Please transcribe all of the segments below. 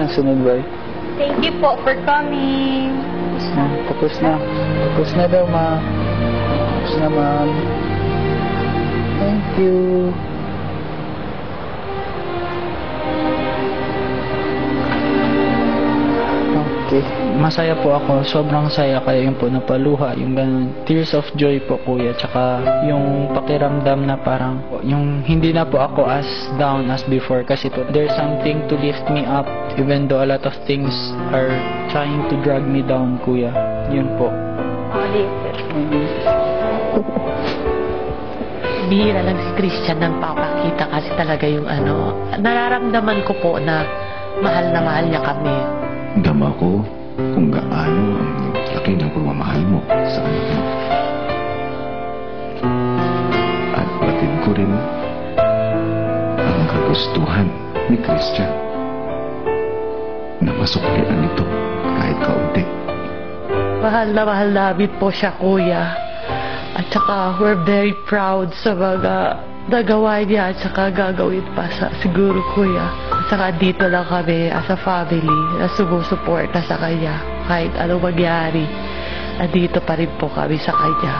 Sunod ba? Thank you po for coming. Tapos na. Tapos na daw, ma. Tapos na, ma'am. Thank you. Okay. Masaya po ako. Sobrang saya. Kaya yung po napaluha. Yung ganun. Tears of joy po, kuya. Tsaka yung pakiramdam na parang yung hindi na po ako as down as before. Kasi po, there's something to lift me up. Even though a lot of things are trying to drag me down, kuya. Yun po. Bihira lang si Christian nang papakita kasi talaga yung nararamdaman ko po na mahal niya kami. Dama ko kung gaano ang laki ng pagmamahal mo sa anak mo. At batid ko rin ang kagustuhan ni Christian na masuklian ito kahit kaunti. Mahal na mahal namin po siya, kuya. At saka we're very proud sa mga nagawa niya at saka gagawin pa sa siguro, kuya. At saka dito lang kami as a family na sumusuporta sa kanya. Kahit anong mangyari, dito pa rin po kami sa kanya.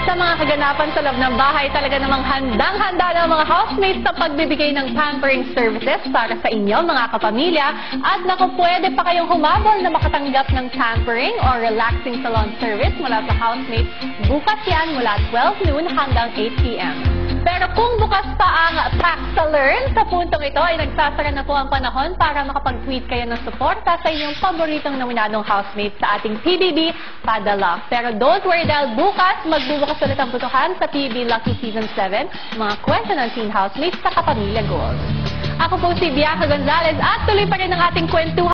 Sa mga kaganapan sa loob ng bahay, talaga namang handang-handa ng mga housemates sa pagbibigay ng pampering services para sa inyo, mga kapamilya. At naku, pwede pa kayong humabol na makatanggap ng pampering or relaxing salon service mula sa housemates. Bukas yan mula 12 noon hanggang 8 p.m. Pero kung bukas pa ang Pax sa Learn, sa puntong ito ay nagsasara na po ang panahon para makapag-tweet kayo ng suporta sa inyong paboritong nominadong housemate sa ating PBB Padala. Pero don't worry dahil bukas magbubukas ulit ang butuhan sa PBB Lucky Season 7, mga kwento ng teen housemates sa Kapamilya Gold. Ako po si Bianca Gonzalez at tuloy pa rin ang ating kwentuhan.